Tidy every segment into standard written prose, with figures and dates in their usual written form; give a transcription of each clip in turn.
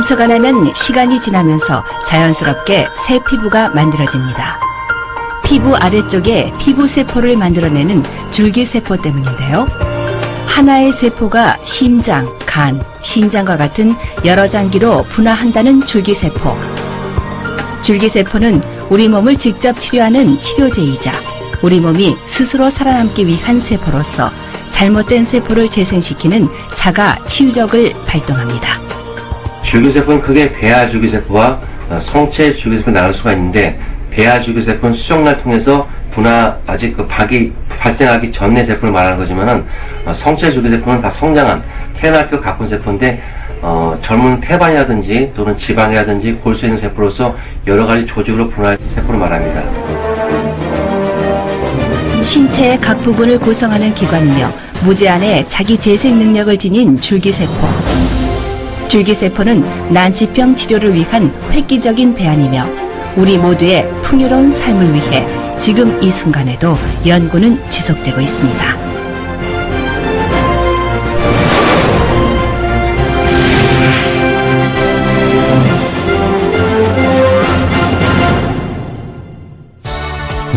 상처가 나면 시간이 지나면서 자연스럽게 새 피부가 만들어집니다. 피부 아래쪽에 피부세포를 만들어내는 줄기세포 때문인데요. 하나의 세포가 심장, 간, 신장과 같은 여러 장기로 분화한다는 줄기세포. 줄기세포는 우리 몸을 직접 치료하는 치료제이자 우리 몸이 스스로 살아남기 위한 세포로서 잘못된 세포를 재생시키는 자가 치유력을 발동합니다. 줄기세포는 크게 배아 줄기세포와 성체 줄기세포가 나눌 수가 있는데, 배아 줄기세포는 수정란을 통해서 아직 박이 발생하기 전의 세포를 말하는 거지만은, 성체 줄기세포는 다 성장한 태어날 때 가꾼 세포인데, 젊은 폐반이라든지 또는 지방이라든지 골수에 있는 세포로서 여러 가지 조직으로 분화할 세포를 말합니다. 신체의 각 부분을 구성하는 기관이며 무제한의 자기 재생 능력을 지닌 줄기세포. 줄기세포는 난치병 치료를 위한 획기적인 배안이며 우리 모두의 풍요로운 삶을 위해 지금 이 순간에도 연구는 지속되고 있습니다.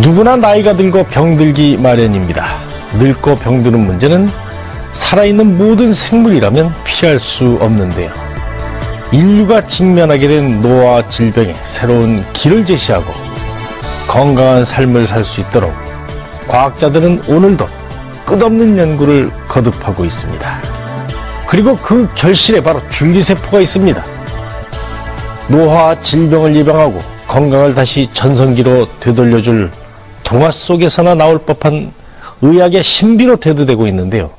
누구나 나이가 들고 병들기 마련입니다. 늙고 병드는 문제는 살아있는 모든 생물이라면 피할 수 없는데요. 인류가 직면하게 된 노화와 질병에 새로운 길을 제시하고 건강한 삶을 살 수 있도록 과학자들은 오늘도 끝없는 연구를 거듭하고 있습니다. 그리고 그 결실에 바로 줄기세포가 있습니다. 노화와 질병을 예방하고 건강을 다시 전성기로 되돌려줄 동화 속에서나 나올 법한 의학의 신비로 대두되고 있는데요.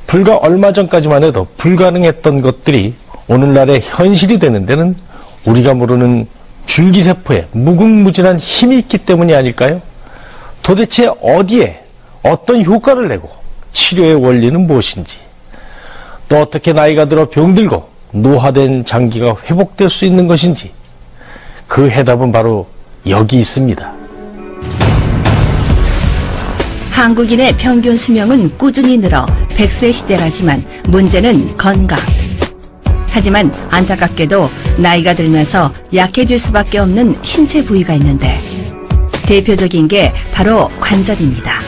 불과 얼마 전까지만 해도 불가능했던 것들이 오늘날의 현실이 되는 데는 우리가 모르는 줄기세포에 무궁무진한 힘이 있기 때문이 아닐까요? 도대체 어디에 어떤 효과를 내고 치료의 원리는 무엇인지, 또 어떻게 나이가 들어 병들고 노화된 장기가 회복될 수 있는 것인지, 그 해답은 바로 여기 있습니다. 한국인의 평균 수명은 꾸준히 늘어 100세 시대라지만 문제는 건강. 하지만 안타깝게도 나이가 들면서 약해질 수밖에 없는 신체 부위가 있는데 대표적인 게 바로 관절입니다.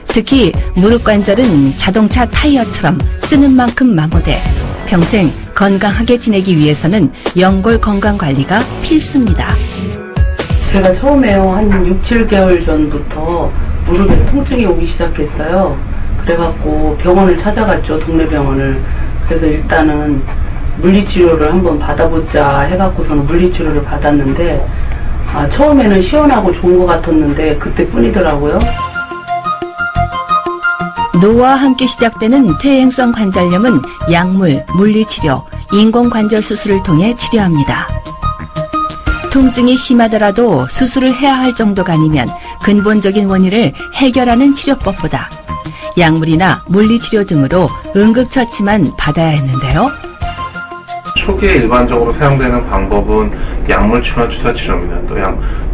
특히 무릎 관절은 자동차 타이어처럼 쓰는 만큼 마모돼 평생 건강하게 지내기 위해서는 연골 건강 관리가 필수입니다. 제가 처음에요, 한 6, 7개월 전부터 무릎에 통증이 오기 시작했어요. 그래갖고 병원을 찾아갔죠, 동네 병원을. 그래서 일단은 물리치료를 한번 받아보자 해갖고서는 물리치료를 받았는데, 처음에는 시원하고 좋은 것 같았는데 그때뿐이더라고요. 노화와 함께 시작되는 퇴행성 관절염은 약물, 물리치료, 인공관절 수술을 통해 치료합니다. 통증이 심하더라도 수술을 해야 할 정도가 아니면 근본적인 원인을 해결하는 치료법보다 약물이나 물리치료 등으로 응급처치만 받아야 했는데요. 초기에 일반적으로 사용되는 방법은 약물치료나 주사치료입니다. 또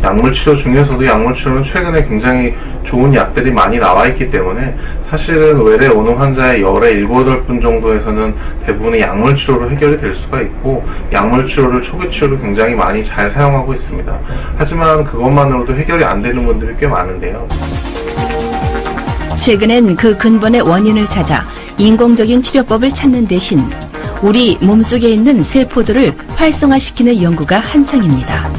약물치료 중에서도 약물치료는 최근에 굉장히 좋은 약들이 많이 나와 있기 때문에 사실은 외래 오는 환자의 열의 7, 8분 정도에서는 대부분의 약물치료로 해결이 될 수가 있고, 약물치료를 초기치료로 굉장히 많이 잘 사용하고 있습니다. 하지만 그것만으로도 해결이 안 되는 분들이 꽤 많은데요. 최근엔 그 근본의 원인을 찾아 인공적인 치료법을 찾는 대신 우리 몸속에 있는 세포들을 활성화시키는 연구가 한창입니다.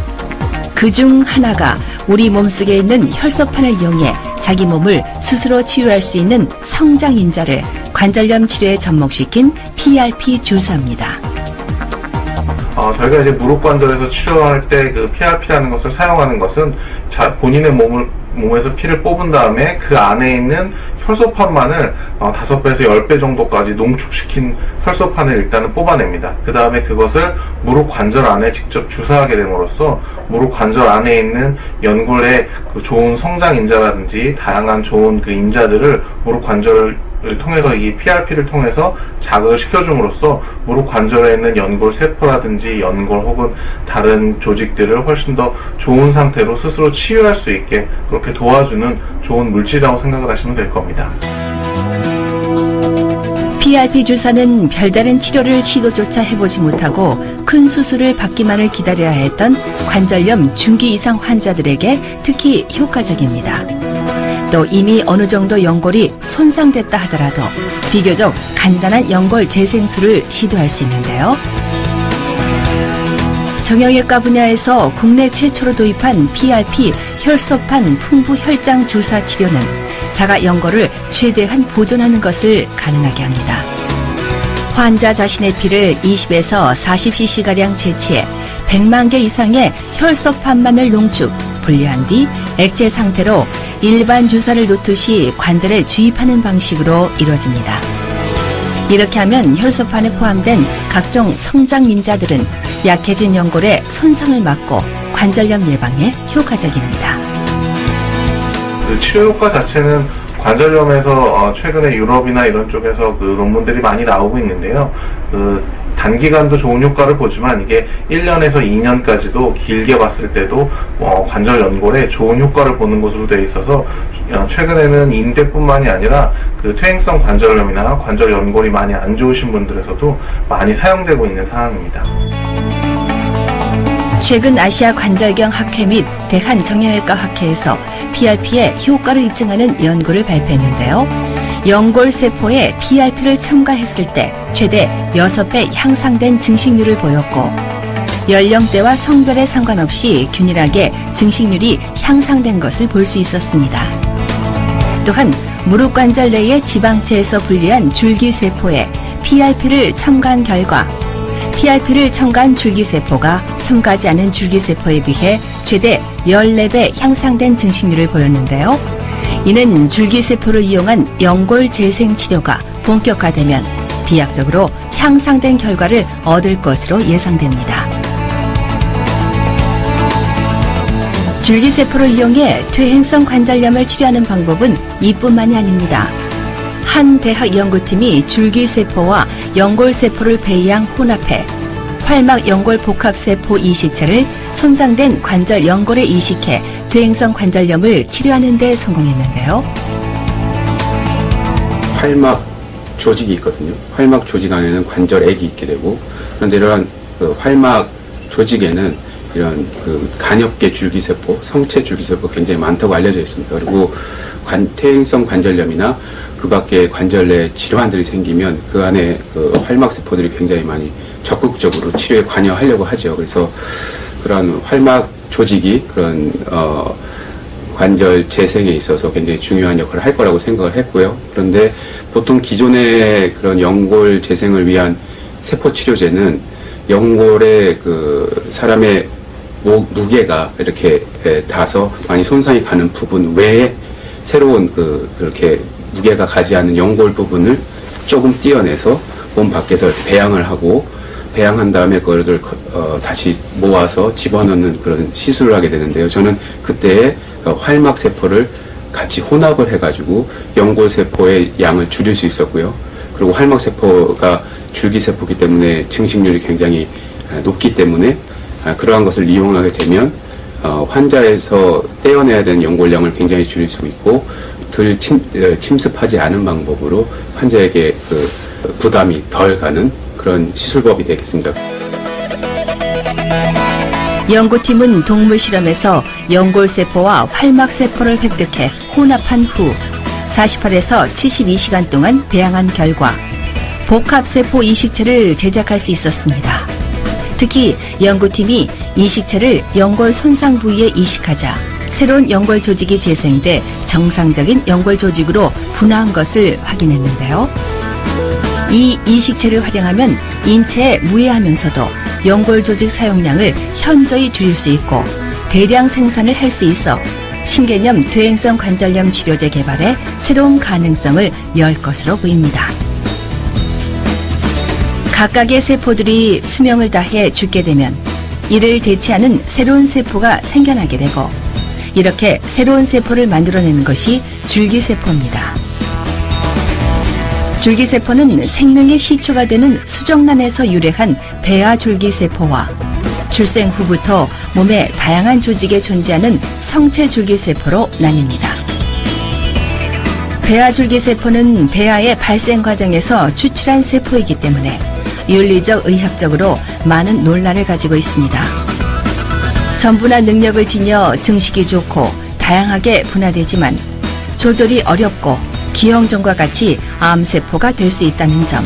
그중 하나가 우리 몸속에 있는 혈소판을 이용해 자기 몸을 스스로 치유할 수 있는 성장인자를 관절염 치료에 접목시킨 PRP 주사입니다. 저희가 이제 무릎 관절에서 치료할 때 그 PRP라는 것을 사용하는 것은 본인의 몸에서 피를 뽑은 다음에 그 안에 있는 혈소판만을 5배에서 10배 정도까지 농축시킨 혈소판을 일단은 뽑아냅니다. 그 다음에 그것을 무릎 관절 안에 직접 주사하게 됨으로써 무릎 관절 안에 있는 연골의 그 좋은 성장 인자라든지 다양한 좋은 그 인자들을 무릎 관절을 통해서 이 PRP를 통해서 자극을 시켜줌으로써 무릎 관절에 있는 연골 세포라든지 연골 혹은 다른 조직들을 훨씬 더 좋은 상태로 스스로 치유할 수 있게 그렇게 도와주는 좋은 물질이라고 생각을 하시면 될 겁니다. PRP 주사는 별다른 치료를 시도조차 해보지 못하고 큰 수술을 받기만을 기다려야 했던 관절염 중기 이상 환자들에게 특히 효과적입니다. 또 이미 어느 정도 연골이 손상됐다 하더라도 비교적 간단한 연골 재생술을 시도할 수 있는데요. 정형외과 분야에서 국내 최초로 도입한 PRP 혈소판 풍부 혈장 주사 치료는 자가 연골을 최대한 보존하는 것을 가능하게 합니다. 환자 자신의 피를 20에서 40cc가량 채취해 100만 개 이상의 혈소판만을 농축, 분리한 뒤 액체 상태로 일반 주사를 놓듯이 관절에 주입하는 방식으로 이루어집니다. 이렇게 하면 혈소판에 포함된 각종 성장인자들은 약해진 연골의 손상을 막고 관절염 예방에 효과적입니다. 그 치료 효과 자체는 관절염에서 최근에 유럽이나 이런 쪽에서 그 논문들이 많이 나오고 있는데요. 그 단기간도 좋은 효과를 보지만 이게 1년에서 2년까지도 길게 봤을 때도 관절 연골에 좋은 효과를 보는 것으로 되어 있어서 최근에는 인대뿐만이 아니라 그 퇴행성 관절염이나 관절 연골이 많이 안 좋으신 분들에서도 많이 사용되고 있는 상황입니다. 최근 아시아 관절경 학회 및 대한 정형외과 학회에서 PRP의 효과를 입증하는 연구를 발표했는데요. 연골 세포에 PRP를 첨가했을 때 최대 6배 향상된 증식률을 보였고 연령대와 성별에 상관없이 균일하게 증식률이 향상된 것을 볼 수 있었습니다. 또한 무릎 관절 내의 지방체에서 분리한 줄기세포에 PRP를 첨가한 결과 PRP를 첨가한 줄기세포가 첨가하지 않은 줄기세포에 비해 최대 14배 향상된 증식률을 보였는데요. 이는 줄기세포를 이용한 연골 재생 치료가 본격화되면 비약적으로 향상된 결과를 얻을 것으로 예상됩니다. 줄기세포를 이용해 퇴행성 관절염을 치료하는 방법은 이뿐만이 아닙니다. 한 대학 연구팀이 줄기세포와 연골세포를 배이양 혼합해 활막 연골 복합세포 이식체를 손상된 관절 연골에 이식해 퇴행성 관절염을 치료하는 데 성공했는데요. 활막 조직이 있거든요. 활막 조직 안에는 관절액이 있게 되고, 그런데 이러한 그 활막 조직에는 이런 그 간엽계 줄기세포, 성체 줄기세포가 굉장히 많다고 알려져 있습니다. 그리고 퇴행성 관절염이나 그 밖에 관절 내 질환들이 생기면 그 안에 그 활막세포들이 굉장히 많이 적극적으로 치료에 관여하려고 하죠. 그래서 그런 활막 조직이 그런 관절 재생에 있어서 굉장히 중요한 역할을 할 거라고 생각을 했고요. 그런데 보통 기존의 그런 연골 재생을 위한 세포 치료제는 연골의 그 사람의 무게가 이렇게 닿아서 많이 손상이 가는 부분 외에 새로운 그렇게 무게가 가지 않는 연골 부분을 조금 떼어내서 몸 밖에서 배양을 하고, 배양한 다음에 그것을 다시 모아서 집어넣는 그런 시술을 하게 되는데요. 저는 그때 활막 세포를 같이 혼합을 해가지고 연골 세포의 양을 줄일 수 있었고요. 그리고 활막 세포가 줄기세포이기 때문에 증식률이 굉장히 높기 때문에 그러한 것을 이용하게 되면 환자에서 떼어내야 되는 연골량을 굉장히 줄일 수 있고, 덜 침습하지 않은 방법으로 환자에게 그 부담이 덜 가는 그런 시술법이 되겠습니다. 연구팀은 동물 실험에서 연골세포와 활막세포를 획득해 혼합한 후 48에서 72시간 동안 배양한 결과 복합세포 이식체를 제작할 수 있었습니다. 특히 연구팀이 이식체를 연골 손상 부위에 이식하자 새로운 연골 조직이 재생돼 정상적인 연골 조직으로 분화한 것을 확인했는데요. 이 이식체를 활용하면 인체에 무해하면서도 연골 조직 사용량을 현저히 줄일 수 있고 대량 생산을 할 수 있어 신개념 퇴행성 관절염 치료제 개발에 새로운 가능성을 열 것으로 보입니다. 각각의 세포들이 수명을 다해 죽게 되면 이를 대체하는 새로운 세포가 생겨나게 되고, 이렇게 새로운 세포를 만들어내는 것이 줄기세포입니다. 줄기세포는 생명의 시초가 되는 수정란에서 유래한 배아줄기세포와 출생 후부터 몸의 다양한 조직에 존재하는 성체 줄기세포로 나뉩니다. 배아줄기세포는 배아의 발생 과정에서 추출한 세포이기 때문에 윤리적, 의학적으로 많은 논란을 가지고 있습니다. 전분화 능력을 지녀 증식이 좋고 다양하게 분화되지만 조절이 어렵고 기형종과 같이 암세포가 될 수 있다는 점,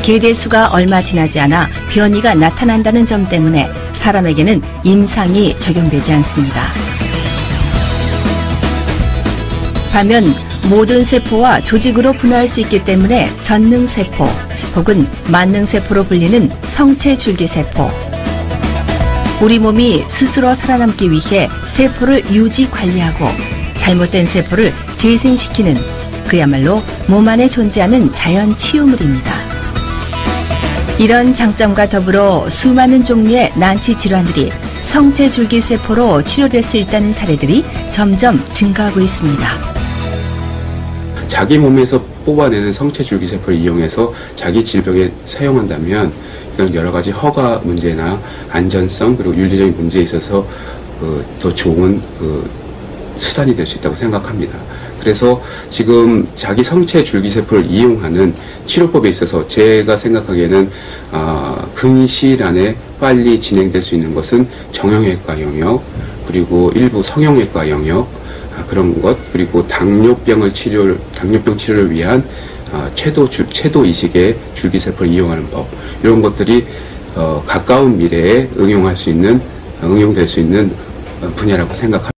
개대수가 얼마 지나지 않아 변이가 나타난다는 점 때문에 사람에게는 임상이 적용되지 않습니다. 반면 모든 세포와 조직으로 분화할 수 있기 때문에 전능세포 혹은 만능세포로 불리는 성체줄기세포, 우리 몸이 스스로 살아남기 위해 세포를 유지 관리하고 잘못된 세포를 재생시키는 그야말로 몸 안에 존재하는 자연 치유물입니다. 이런 장점과 더불어 수많은 종류의 난치 질환들이 성체줄기세포로 치료될 수 있다는 사례들이 점점 증가하고 있습니다. 자기 몸에서 뽑아내는 성체줄기세포를 이용해서 자기 질병에 사용한다면 이건 여러 가지 허가 문제나 안전성 그리고 윤리적인 문제에 있어서 더 좋은 수단이 될 수 있다고 생각합니다. 그래서 지금 자기 성체줄기세포를 이용하는 치료법에 있어서 제가 생각하기에는 근시일 안에 빨리 진행될 수 있는 것은 정형외과 영역, 그리고 일부 성형외과 영역, 그런 것, 그리고 당뇨병 치료를 위한 최도 이식의 줄기세포를 이용하는 법, 이런 것들이 가까운 미래에 응용될 수 있는 분야라고 생각합니다.